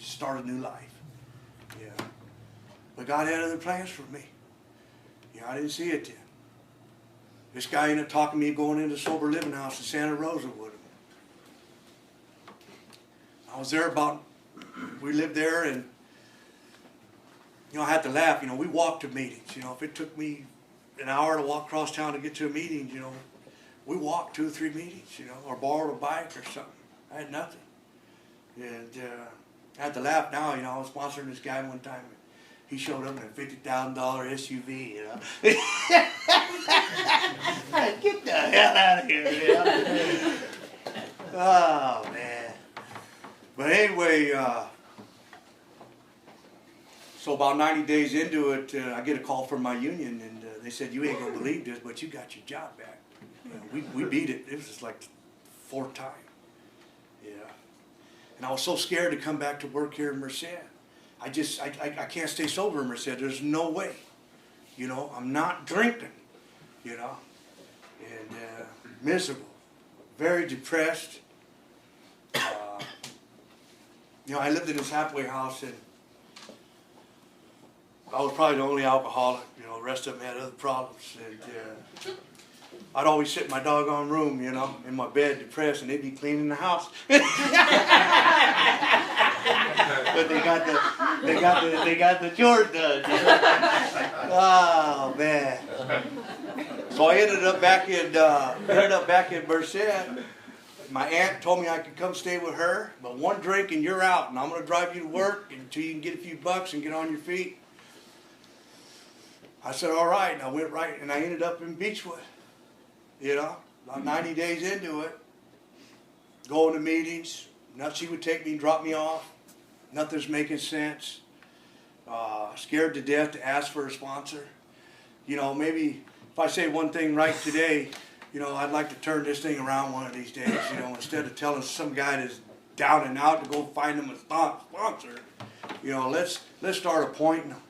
start a new life. Yeah. But God had other plans for me. Yeah, I didn't see it then. This guy ended up talking me going into a sober living house in Santa Rosa with him. I was there we lived there, and I had to laugh. We walked to meetings. If it took me an hour to walk across town to get to a meeting, we walked 2 or 3 meetings, or borrowed a bike or something. I had nothing. And I had to laugh now. I was sponsoring this guy one time. He showed up in a $50,000 SUV, Get the hell out of here, Oh, man. But anyway, so about 90 days into it, I get a call from my union, and they said, you ain't going to believe this, but you got your job back. We beat it. It was just like the 4th time. Yeah. And I was so scared to come back to work here in Merced. I can't stay sober in Merced. There's no way. I'm not drinking, and miserable, very depressed. I lived in this halfway house, and I was probably the only alcoholic. The rest of them had other problems. And I'd always sit in my doggone room, in my bed, depressed, and they'd be cleaning the house. But they got the chores done. Oh man! So I ended up back in Merced. My aunt told me I could come stay with her, but one drink and you're out, and I'm going to drive you to work until you can get a few bucks and get on your feet. I said, all right, and I went right, and I ended up in Beechwood. About 90 days into it, going to meetings. She would take me, drop me off. Nothing's making sense. Scared to death to ask for a sponsor. Maybe if I say one thing right today, I'd like to turn this thing around one of these days. Instead of telling some guy that's down and out to go find him a sponsor, let's start appointing them.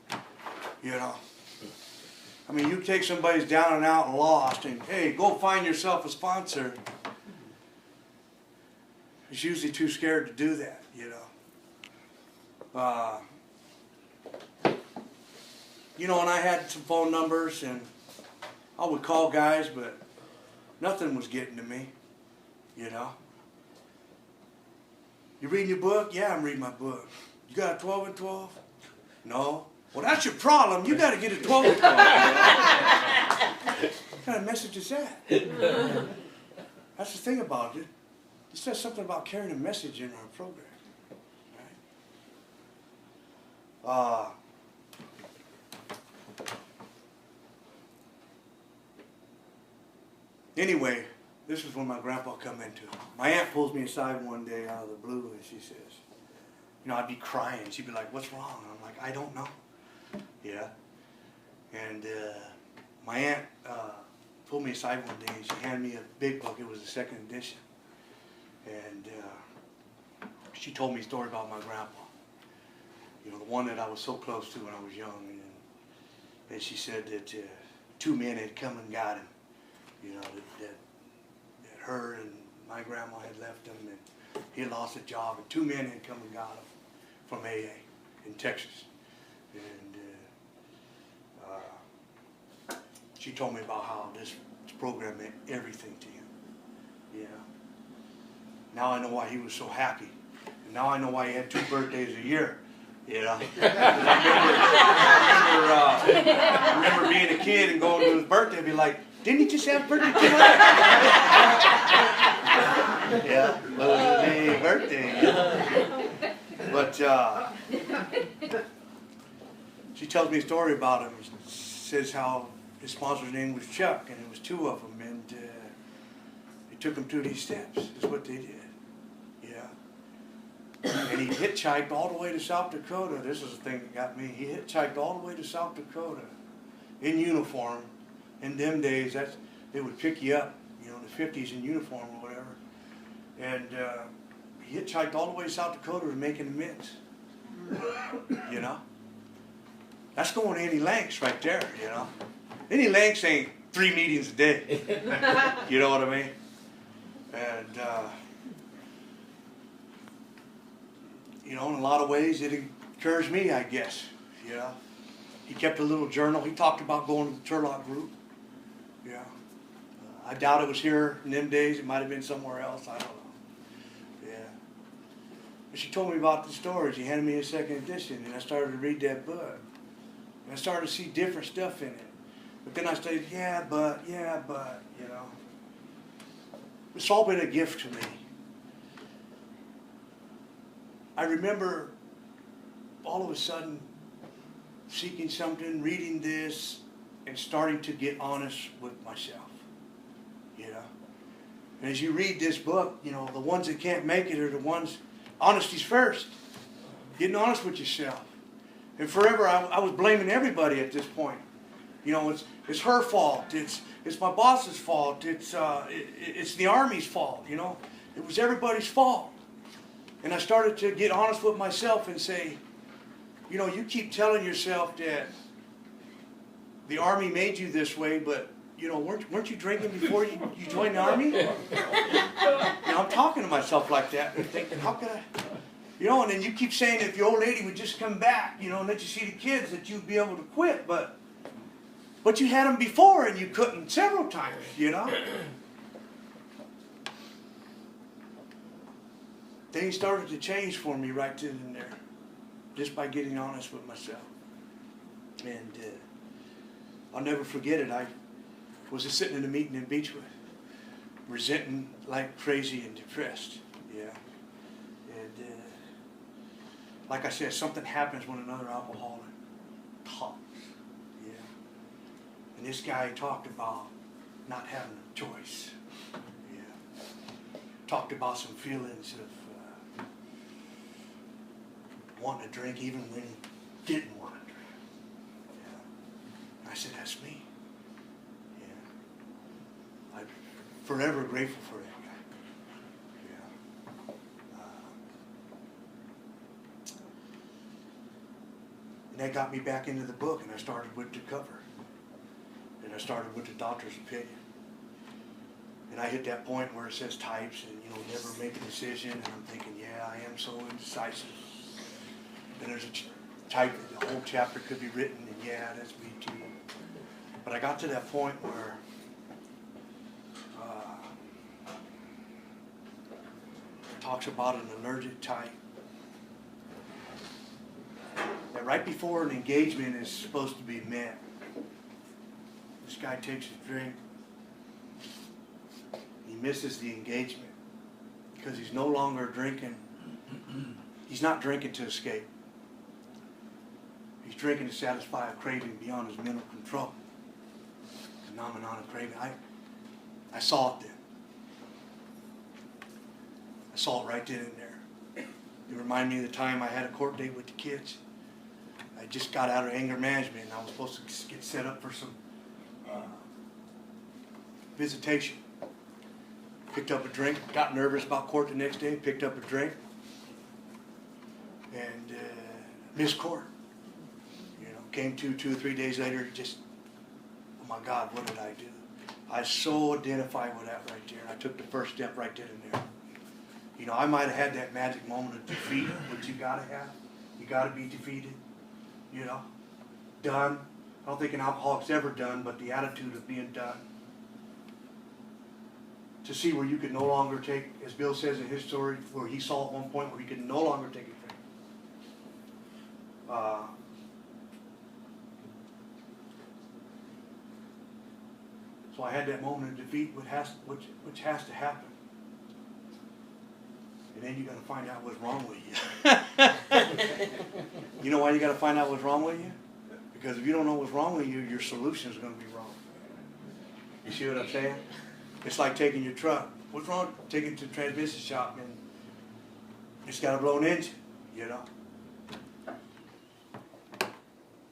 You take somebody's down and out and lost, and hey, go find yourself a sponsor. He's usually too scared to do that, And I had some phone numbers, and I would call guys, but nothing was getting to me, You reading your book? Yeah, I'm reading my book. You got a 12 and 12? No. Well, that's your problem. You got to get a 12 and 12. What kind of message is that? That's the thing about it. It says something about carrying a message in our program. Right? Anyway, this is when my grandpa come into it. My aunt pulls me aside one day out of the blue, and she says, I'd be crying. She'd be like, what's wrong? And I'm like, I don't know. Yeah. And my aunt pulled me aside one day, and she handed me a big book. It was the 2nd edition. And she told me a story about my grandpa. The one that I was so close to when I was young. And she said that 2 men had come and got him. That her and my grandma had left him, and he had lost a job, and 2 men had come and got him from AA in Texas. And she told me about how this program meant everything to him. Now I know why he was so happy, and now I know why he had 2 birthdays a year. I remember being a kid and going to his birthday and be like, didn't he just have a birthday tonight? Yeah, birthday. But she tells me a story about him. She says how his sponsor's name was Chuck, and it was 2 of them, and they took him through these steps. Is what they did. And he hitchhiked all the way to South Dakota. This is the thing that got me. He hitchhiked all the way to South Dakota in uniform. In them days, they would pick you up, in the 50s in uniform or whatever. And he hitchhiked all the way to South Dakota to making amends. That's going any lengths right there, Any lengths ain't 3 meetings a day. You know what I mean? And You know, in a lot of ways, it encouraged me, I guess. Yeah. He kept a little journal. He talked about going to the Turlock group. Yeah. I doubt it was here in them days. It might have been somewhere else. I don't know. Yeah. But she told me about the stories. She handed me a second edition, and I started to read that book. And I started to see different stuff in it. But then I said, yeah, but, you know. It's all been a gift to me. I remember all of a sudden seeking something, reading this, and starting to get honest with myself. You know? And as you read this book, you know, the ones that can't make it are the ones, honesty's first. Getting honest with yourself. And forever I was blaming everybody at this point. You know, it's her fault. It's my boss's fault. It's the Army's fault. You know, it was everybody's fault. And I started to get honest with myself and say, you know, you keep telling yourself that the Army made you this way, but you know, weren't you drinking before you joined the Army? You know, I'm talking to myself like that and thinking, how could I? You know, and then you keep saying if your old lady would just come back, you know, and let you see the kids, that you'd be able to quit, but you had them before and you couldn't several times, you know. Things started to change for me right then and there, just by getting honest with myself. And I'll never forget it. I was just sitting in a meeting in Beechwood, resenting like crazy and depressed. Yeah. And like I said, something happens when another alcoholic talks. Yeah. And this guy talked about not having a choice. Yeah. Talked about some feelings of wanting to drink even when he didn't want to drink. Yeah. And I said, that's me. Yeah. I'm forever grateful for that guy. Yeah. And that got me back into the book, and I started with the cover. And I started with the doctor's opinion. And I hit that point where it says types and, you know, never make a decision. And I'm thinking, yeah, I am so indecisive. And there's a type, the whole chapter could be written, and yeah, that's me too. But I got to that point where it talks about an allergic type. That right before an engagement is supposed to be met, this guy takes a drink. He misses the engagement because he's no longer drinking. He's not drinking to escape. He's drinking to satisfy a craving beyond his mental control. Phenomenon of craving. I saw it then. I saw it right then and there. It reminded me of the time I had a court date with the kids. I just got out of anger management, and I was supposed to get set up for some visitation. Picked up a drink, got nervous about court the next day, picked up a drink, and missed court. You know, came to 2 or 3 days later, just, oh my God, what did I do? I so identified with that right there. I took the first step right then and there. You know, I might have had that magic moment of defeat, which you gotta have. You gotta be defeated. You know, done. I don't think an alcoholic's ever done, but the attitude of being done. To see where you could no longer take, as Bill says in his story, where he saw at one point where he could no longer take a drink. So I had that moment of defeat, which has to happen. And then you got to find out what's wrong with you. You know why you got to find out what's wrong with you? Because if you don't know what's wrong with you, your solution is going to be wrong. You see what I'm saying? It's like taking your truck. What's wrong? Taking it to the transmission shop and it's got a blown engine, you know.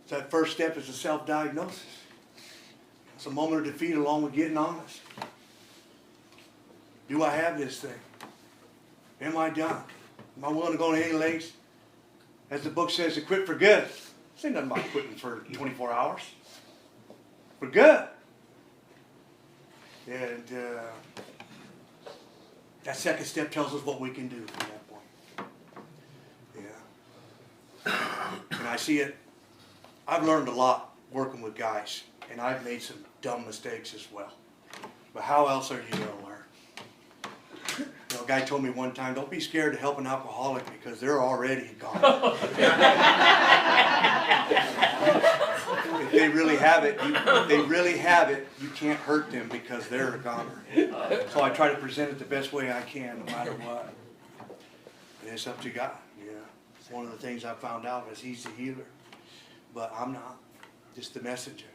So that first step is a self-diagnosis. It's a moment of defeat along with getting honest. Do I have this thing? Am I done? Am I willing to go to any lengths? As the book says, to quit for good. This ain't nothing about quitting for 24 hours. For good. And that second step tells us what we can do from that point. Yeah. I see it. I've learned a lot working with guys, and I've made some dumb mistakes as well. But how else are you going to learn? You know, a guy told me one time, don't be scared to help an alcoholic because they're already gone. If they really have it, you can't hurt them because they're a goner. So I try to present it the best way I can, no matter what. And it's up to God. Yeah, it's one of the things I found out is He's the healer, but I'm not, just the messenger.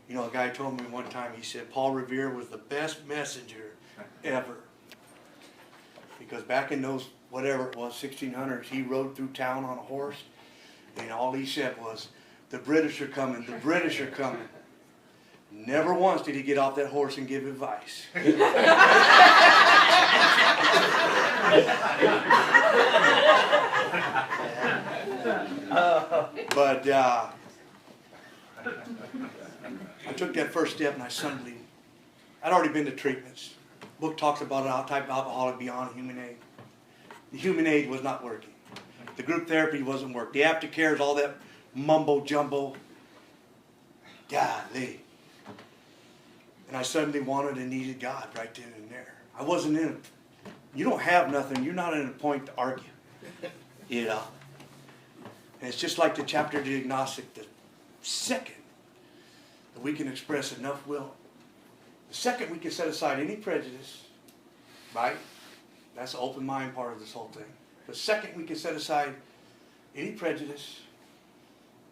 You know, a guy told me one time. He said Paul Revere was the best messenger ever, because back in those whatever it was 1600s, he rode through town on a horse, and all he said was, "The British are coming. The British are coming." Never once did he get off that horse and give advice. But I took that first step, and I'd already been to treatments. The book talks about a type of alcoholic beyond human aid. The human aid was not working. The group therapy wasn't working. The aftercare, all that mumbo jumbo. Golly. And I suddenly wanted and needed God right then and there. I wasn't in a, you don't have nothing, you're not in a point to argue. You know? And it's just like the chapter of the agnostic, the second that we can express enough will, the second we can set aside any prejudice, right? That's the open mind part of this whole thing. The second we can set aside any prejudice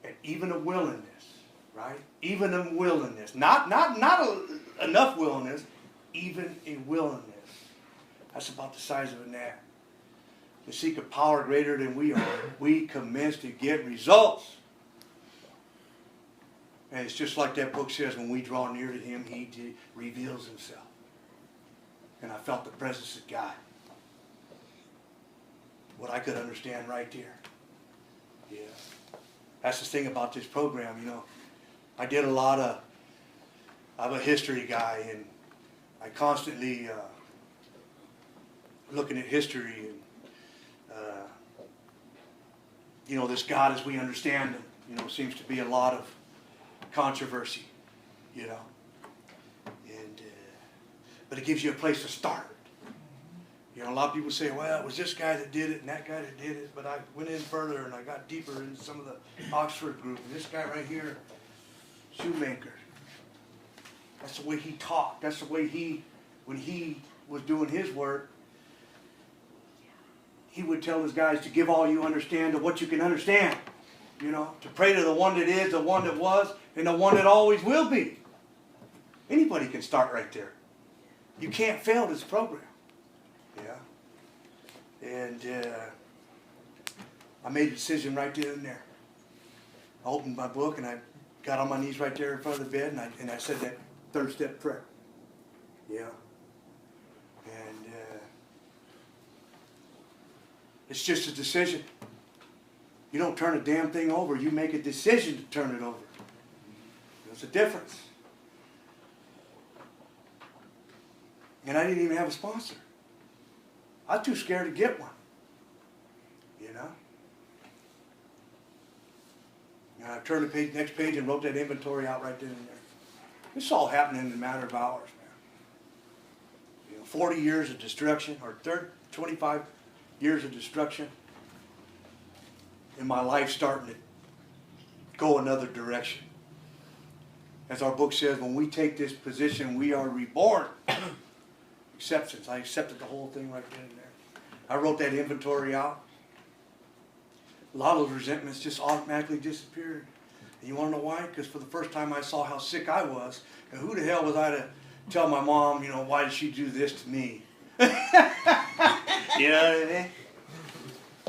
and even a willingness, right? Even a willingness. Not enough willingness, even a willingness. That's about the size of a gnat. To seek a power greater than we are, we commence to get results. And it's just like that book says, when we draw near to Him, He reveals Himself. And I felt the presence of God. What I could understand right there. Yeah. That's the thing about this program, you know. I did a lot of, I'm a history guy, and I constantly looking at history, and you know, this God as we understand Him, you know, seems to be a lot of controversy, you know, and but it gives you a place to start. You know, a lot of people say, well, it was this guy that did it and that guy that did it, but I went in further and I got deeper into some of the Oxford group, and this guy right here, Shoemaker, that's the way he talked. That's the way when he was doing his work, he would tell his guys to give all you understand to what you can understand. You know, to pray to the one that is, the one that was, and the one that always will be. Anybody can start right there. You can't fail this program. Yeah. And I made a decision right then and there. I opened my book and I got on my knees right there in front of the bed, and I said that third step prayer. Yeah. And it's just a decision. You don't turn a damn thing over. You make a decision to turn it over. There's a difference. And I didn't even have a sponsor. I was too scared to get one. You know? And I turned the next page and wrote that inventory out right then and there. This all happened in a matter of hours, man. You know, 40 years of destruction, or 25 years of destruction, and my life starting to go another direction. As our book says, when we take this position, we are reborn. Acceptance. I accepted the whole thing right then and there. I wrote that inventory out. A lot of those resentments just automatically disappeared. And you want to know why? Because for the first time I saw how sick I was. And who the hell was I to tell my mom, you know, why did she do this to me? You know what I mean?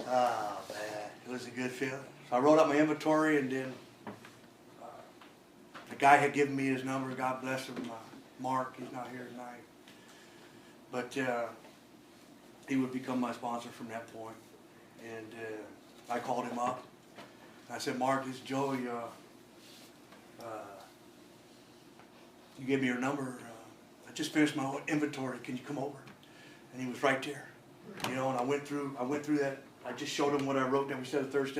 Oh, man. It was a good feeling. So I wrote out my inventory, and then the guy had given me his number. God bless him. Mark, he's not here tonight. But he would become my sponsor from that point. And I called him up. I said, Mark, this is Joey. You gave me your number. I just finished my inventory. Can you come over? And he was right there. You know, and I went through that. I just showed him what I wrote down. We said a third step